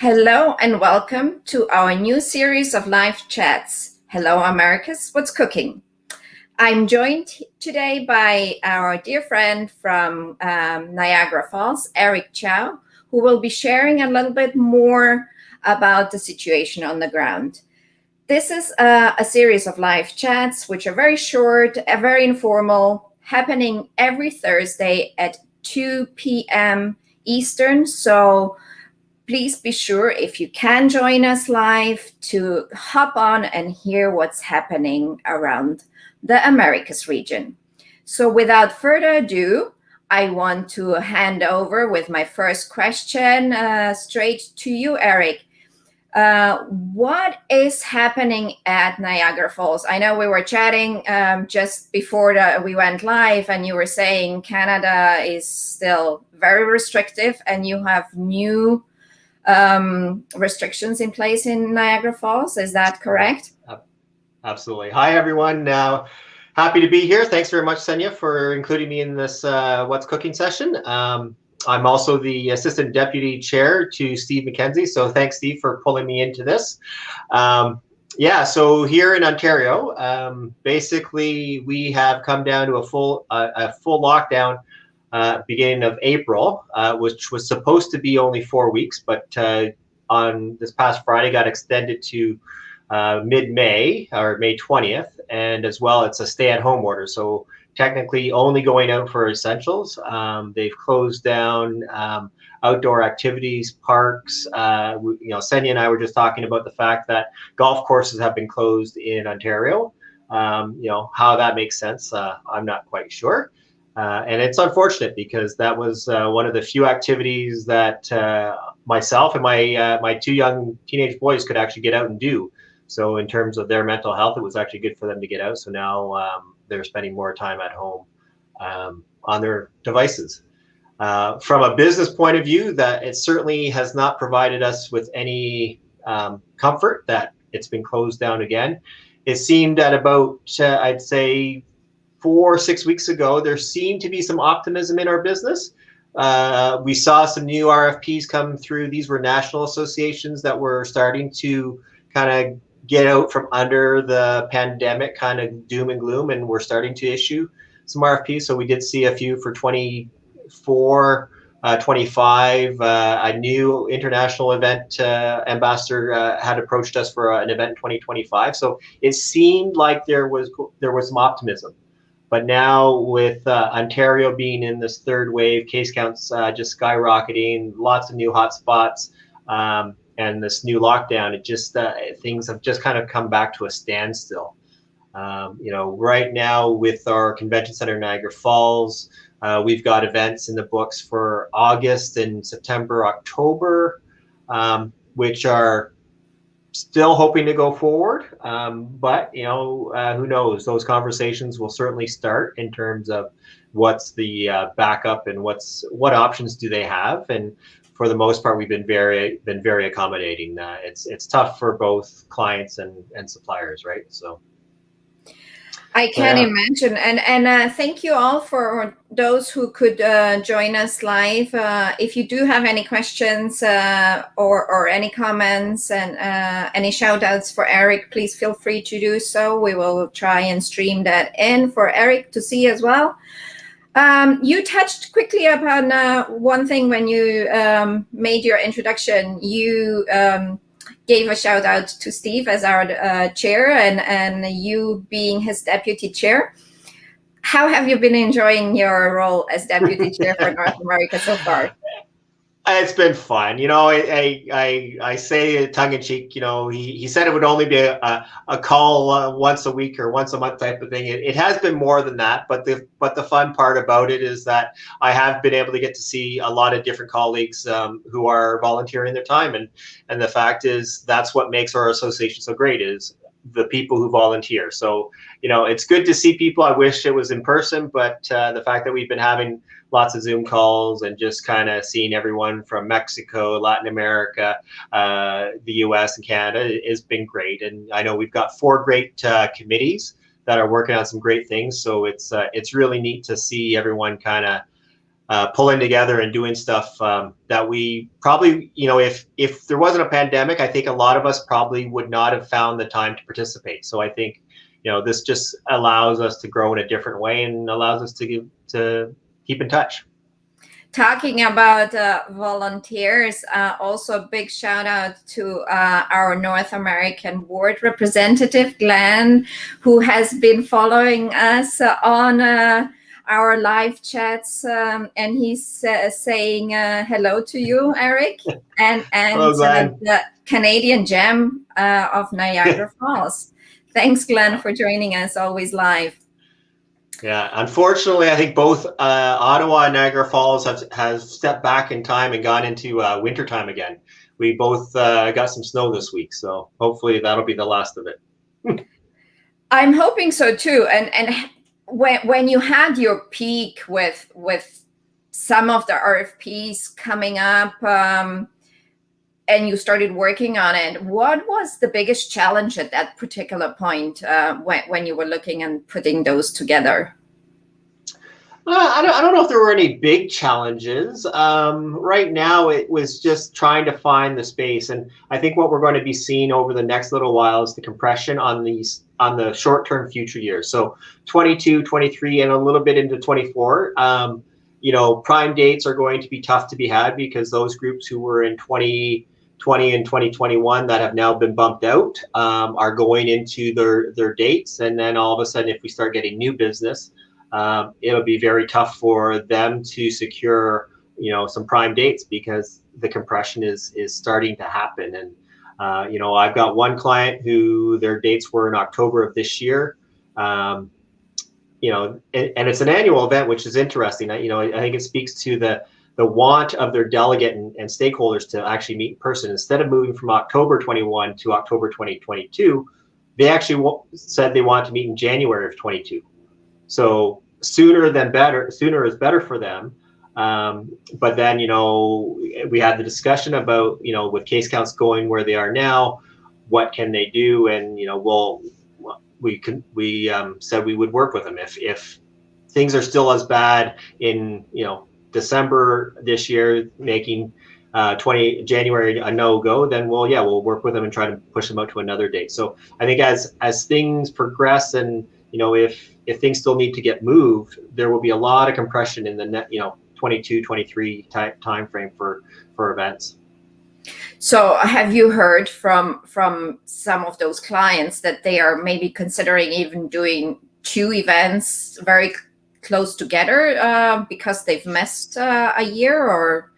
Hello and welcome to our new series of live chats. Hello, Americas, what's cooking? I'm joined today by our dear friend from Niagara Falls, Eric Chou, who will be sharing a little bit more about the situation on the ground. This is a series of live chats, which are very short, very informal, happening every Thursday at 2 p.m. Eastern. So please be sure, if you can join us live, to hop on and hear what's happening around the Americas region. So without further ado, I want to hand over with my first question straight to you, Eric. What is happening at Niagara Falls? I know we were chatting just before we went live, and you were saying Canada is still very restrictive and you have new restrictions in place in Niagara Falls. Is that correct? Absolutely. Hi, everyone. Happy to be here. Thanks very much, Senya, for including me in this What's Cooking session. I'm also the Assistant Deputy Chair to Steve McKenzie. So thanks, Steve, for pulling me into this. So here in Ontario, basically we have come down to a full lockdown beginning of April, which was supposed to be only 4 weeks, but on this past Friday got extended to mid-May or May 20th, and as well it's a stay-at-home order. So technically only going out for essentials. They've closed down outdoor activities, parks. Senya and I were just talking about the fact that golf courses have been closed in Ontario. How that makes sense, I'm not quite sure. And it's unfortunate because that was one of the few activities that myself and my two young teenage boys could actually get out and do. So in terms of their mental health, it was actually good for them to get out. So now they're spending more time at home on their devices. From a business point of view, that it certainly has not provided us with any comfort that it's been closed down again. It seemed at about, I'd say, 4 or 6 weeks ago, there seemed to be some optimism in our business. We saw some new RFPs come through. These were national associations that were starting to kind of get out from under the pandemic kind of doom and gloom, and we're starting to issue some RFPs. So we did see a few for 24, 25. A new international event ambassador had approached us for an event in 2025. So it seemed like there was some optimism. But now with Ontario being in this third wave, case counts just skyrocketing, lots of new hotspots, and this new lockdown, it just things have just kind of come back to a standstill. Right now with our convention center in Niagara Falls, we've got events in the books for August and September, October, which are still hoping to go forward, but who knows? Those conversations will certainly start in terms of what's the backup and what options do they have. And for the most part, we've been very accommodating. It's tough for both clients and suppliers, right? So I can imagine. And thank you all for those who could join us live. If you do have any questions or any comments and any shout outs for Eric, please feel free to do so. We will try and stream that in for Eric to see as well. You touched quickly upon one thing when you made your introduction. You gave a shout out to Steve as our chair and you being his deputy chair. How have you been enjoying your role as deputy chair for North America so far? It's been fun. I say tongue in cheek, he said it would only be a call once a week or once a month type of thing. It has been more than that, but the fun part about it is that I have been able to get to see a lot of different colleagues who are volunteering their time. And the fact is that's what makes our association so great is the people who volunteer. So, it's good to see people. I wish it was in person, but the fact that we've been having lots of Zoom calls and just kind of seeing everyone from Mexico, Latin America, the US and Canada has been great. And I know we've got 4 great committees that are working on some great things. So it's really neat to see everyone kind of pulling together and doing stuff that we probably, if there wasn't a pandemic, I think a lot of us probably would not have found the time to participate. So I think, this just allows us to grow in a different way and allows us to keep in touch. Talking about volunteers, also a big shout out to our North American board representative, Glenn, who has been following us on our live chats, and he's saying hello to you, Eric, and Hello, Glenn. the Canadian gem of Niagara Falls. Thanks, Glenn, for joining us always live. Yeah, unfortunately, I think both Ottawa and Niagara Falls have stepped back in time and gone into winter time again. We both got some snow this week, so hopefully that'll be the last of it. I'm hoping so too. And when you had your peak with some of the RFPs coming up, and you started working on it, what was the biggest challenge at that particular point when you were looking and putting those together? I don't know if there were any big challenges. Right now, it was just trying to find the space. And I think what we're going to be seeing over the next little while is the compression on the short-term future years. So 22, 23, and a little bit into 24. Prime dates are going to be tough to be had because those groups who were in 2020 and 2021 that have now been bumped out are going into their dates. And then all of a sudden, if we start getting new business, it'll be very tough for them to secure, some prime dates because the compression is starting to happen. And, I've got one client who their dates were in October of this year. And it's an annual event, which is interesting. I think it speaks to the want of their delegate and stakeholders to actually meet in person. Instead of moving from October 21 to October 2022, they actually said they want to meet in January of 22. So sooner is better for them. But then, we had the discussion about, with case counts going where they are now, what can they do? And, we said we would work with them. If things are still as bad in, December this year, making 20 January a no-go, then we'll work with them and try to push them out to another date. So I think as things progress and, if things still need to get moved, there will be a lot of compression in the net, 22, 23 time frame for events. So have you heard from some of those clients that they are maybe considering even doing 2 events very close together because they've missed a year? Or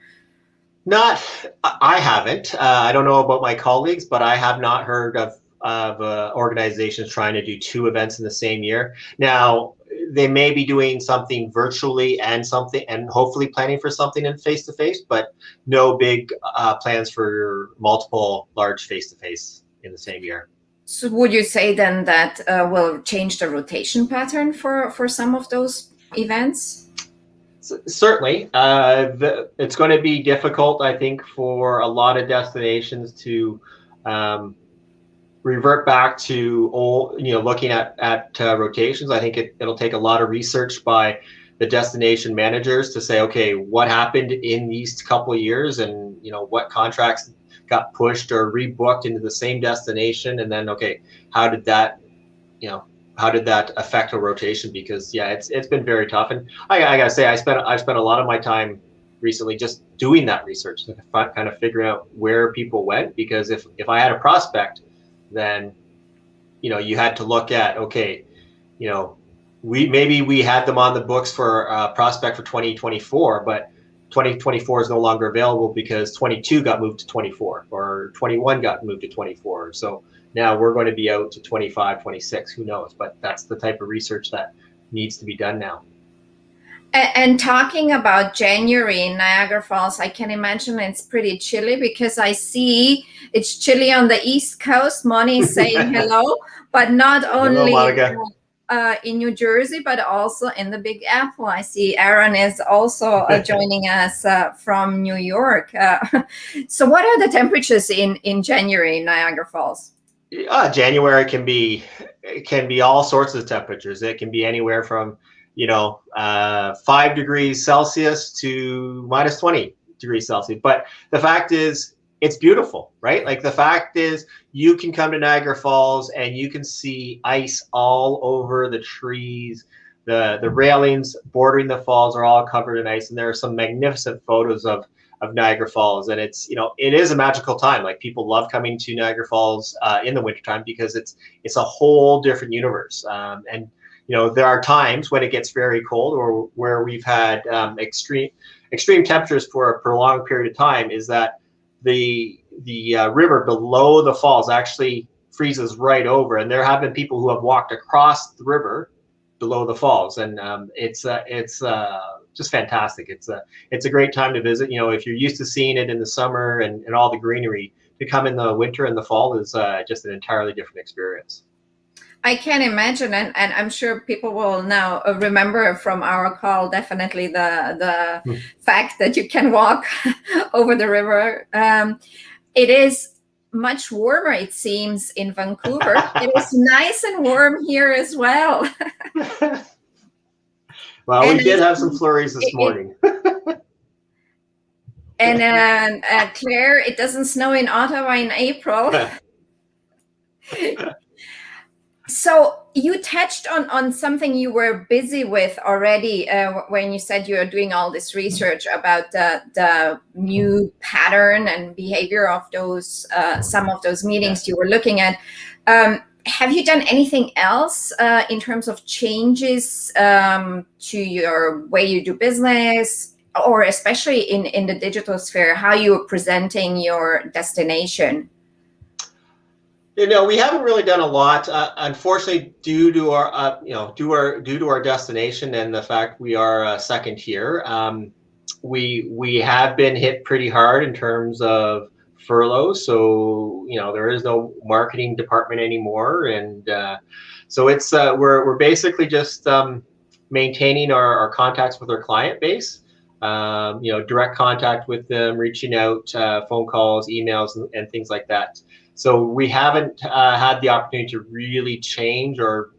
not? I haven't. I don't know about my colleagues, but I have not heard of organizations trying to do 2 events in the same year. Now, they may be doing something virtually and hopefully planning for something in face-to-face, but no big plans for multiple large face-to-face in the same year. So would you say then that will change the rotation pattern for some of those events? Certainly. It's going to be difficult, I think, for a lot of destinations to revert back to old, looking at rotations. I think it'll take a lot of research by the destination managers to say, okay, what happened in these couple of years, and what contracts got pushed or rebooked into the same destination, and then okay, how did that affect a rotation? Because it's been very tough, and I gotta say I've spent a lot of my time recently just doing that research to kind of figure out where people went, because if I had a prospect, then you had to look at, okay, we had them on the books for a prospect for 2024, but 2024 is no longer available because 22 got moved to 24 or 21 got moved to 24. So now we're going to be out to 25, 26, who knows? But that's the type of research that needs to be done now. And talking about January in Niagara Falls, I can imagine it's pretty chilly because I see it's chilly on the East Coast. Moni is saying hello, but not only in New Jersey, but also in the Big Apple. I see Aaron is also joining us from New York. So what are the temperatures in January in Niagara Falls? January can be all sorts of temperatures. It can be anywhere from 5 degrees Celsius to minus 20 degrees Celsius. But the fact is, it's beautiful, right? Like the fact is, you can come to Niagara Falls and you can see ice all over the trees. The railings bordering the falls are all covered in ice, and there are some magnificent photos of Niagara Falls. And it's, it is a magical time. Like, people love coming to Niagara Falls in the wintertime because it's a whole different universe. And there are times when it gets very cold, or where we've had extreme temperatures for a prolonged period of time, is that the river below the falls actually freezes right over. And there have been people who have walked across the river below the falls, and it's just fantastic. It's a great time to visit. If you're used to seeing it in the summer and all the greenery, to come in the winter and the fall is just an entirely different experience. I can imagine, and I'm sure people will now remember from our call definitely the fact that you can walk over the river. It is much warmer, it seems, in Vancouver. It is nice and warm here as well. Well, we did have some flurries this morning. And Claire, it doesn't snow in Ottawa in April. So you touched on something you were busy with already when you said you are doing all this research about the new pattern and behavior of those some of those meetings you were looking at. Have you done anything else in terms of changes to your way you do business, or especially in the digital sphere, how you're presenting your destination? We haven't really done a lot, unfortunately, due to our destination and the fact we are second here. We have been hit pretty hard in terms of furloughs, so there is no marketing department anymore, and so it's we're basically just maintaining our contacts with our client base. Direct contact with them, reaching out, phone calls, emails, and things like that. So we haven't had the opportunity to really change or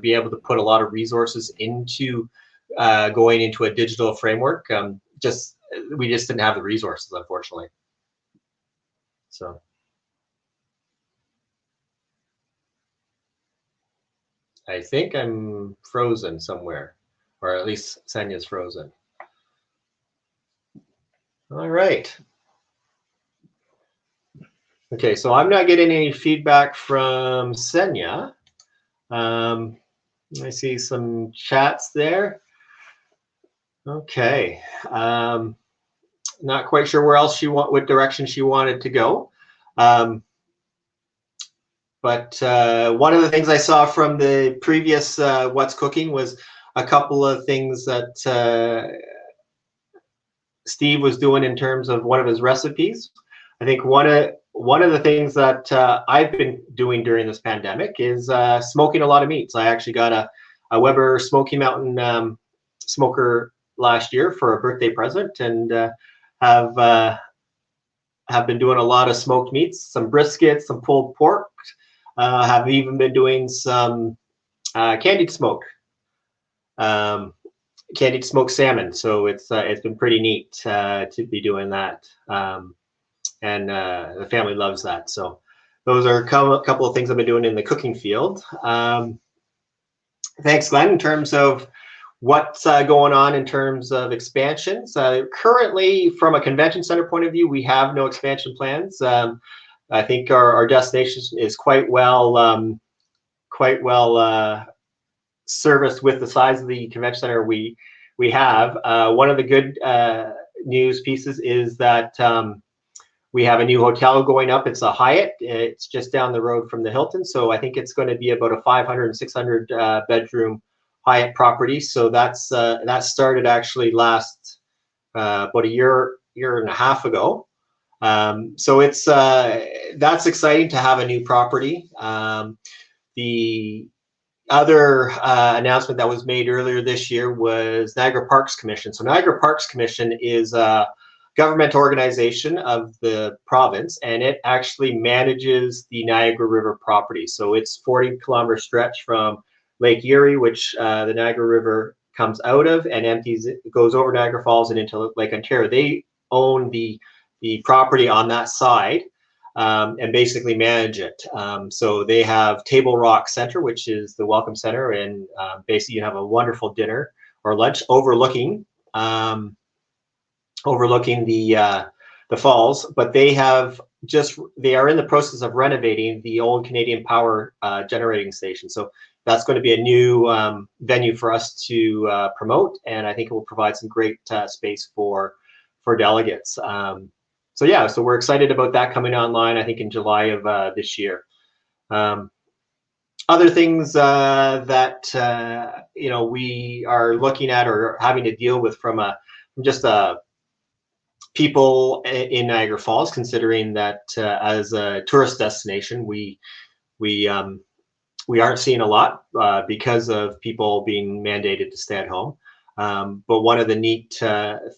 be able to put a lot of resources into going into a digital framework. We just didn't have the resources, unfortunately. So I think I'm frozen somewhere, or at least Senya's frozen. All right. Okay, so I'm not getting any feedback from Senya. I see some chats there. Okay. Not quite sure where else what direction she wanted to go. But one of the things I saw from the previous What's Cooking was a couple of things that Steve was doing in terms of one of his recipes. I think one of the things that I've been doing during this pandemic is smoking a lot of meats. I actually got a Weber Smoky Mountain smoker last year for a birthday present, and have been doing a lot of smoked meats, some brisket, some pulled pork. Have even been doing some candied smoked salmon. So it's been pretty neat to be doing that. And the family loves that. So those are a couple of things I've been doing in the cooking field. Thanks, Glenn. In terms of what's going on in terms of expansions, currently from a convention center point of view, we have no expansion plans. I think our destination is quite well serviced with the size of the convention center we have. One of the good news pieces is that we have a new hotel going up. It's a Hyatt. It's just down the road from the Hilton. So I think it's going to be about a 500 and 600 bedroom Hyatt property. So that started actually last about a year and a half ago. So it's that's exciting to have a new property. The other announcement that was made earlier this year was Niagara Parks Commission. So Niagara Parks Commission is a government organization of the province, and it actually manages the Niagara River property. So it's 40-kilometer stretch from Lake Erie, which the Niagara River comes out of and empties, it goes over Niagara Falls and into Lake Ontario. They own the property on that side, and basically manage it. So they have Table Rock Center, which is the welcome center, and basically you have a wonderful dinner or lunch overlooking the falls. But they are in the process of renovating the old Canadian Power generating station. So that's going to be a new venue for us to promote, and I think it will provide some great space for delegates. So we're excited about that coming online, I think in July of this year. Other things that we are looking at or having to deal with from just people in Niagara Falls, considering that as a tourist destination, we aren't seeing a lot because of people being mandated to stay at home. But one of the neat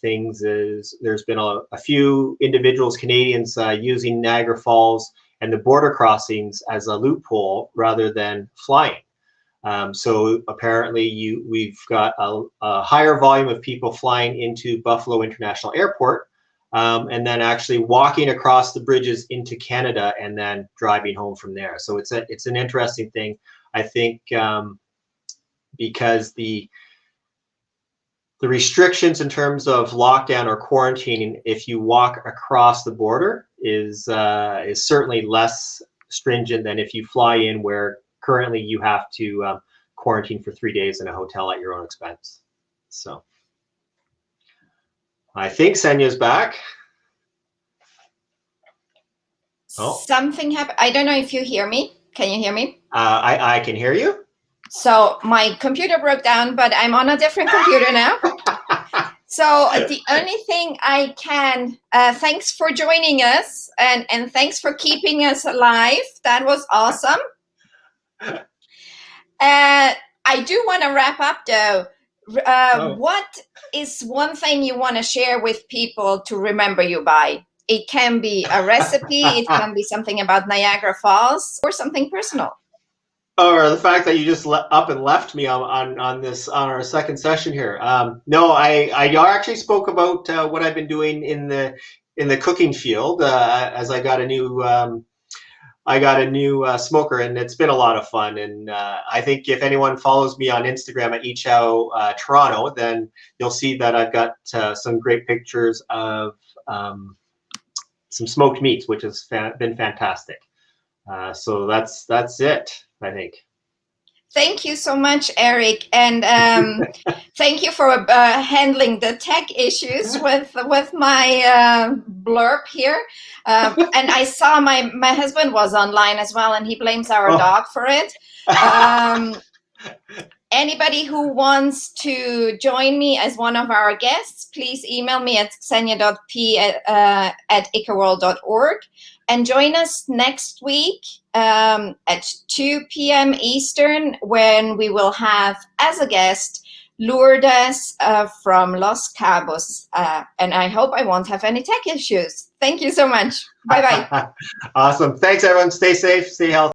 things is there's been a few individuals, Canadians, using Niagara Falls and the border crossings as a loophole rather than flying. So apparently we've got a higher volume of people flying into Buffalo International Airport, and then actually walking across the bridges into Canada and then driving home from there. So it's an interesting thing, I think, because the restrictions in terms of lockdown or quarantining, if you walk across the border, is certainly less stringent than if you fly in, where currently you have to quarantine for 3 days in a hotel at your own expense. So I think Senya's back. Oh. Something happened. I don't know if you hear me. Can you hear me? I can hear you. So my computer broke down, but I'm on a different computer now. So the only thing I can, thanks for joining us, and thanks for keeping us alive. That was awesome. I do want to wrap up though. What is one thing you want to share with people to remember you by? It can be a recipe, it can be something about Niagara Falls, or something personal. Or the fact that you just up and left me on our second session here. No, I actually spoke about what I've been doing in the cooking field, as I got a new smoker, and it's been a lot of fun. And I think if anyone follows me on Instagram at Chow Toronto, then you'll see that I've got some great pictures of some smoked meats, which has been fantastic. So that's it, I think. Thank you so much, Eric, and thank you for handling the tech issues with my blurb here. And I saw my husband was online as well, and he blames our dog for it. Anybody who wants to join me as one of our guests, please email me at xenia.p@icaworld.org, and join us next week at 2 p.m. Eastern, when we will have as a guest Lourdes from Los Cabos. And I hope I won't have any tech issues. Thank you so much. Bye-bye. Awesome. Thanks, everyone. Stay safe, stay healthy.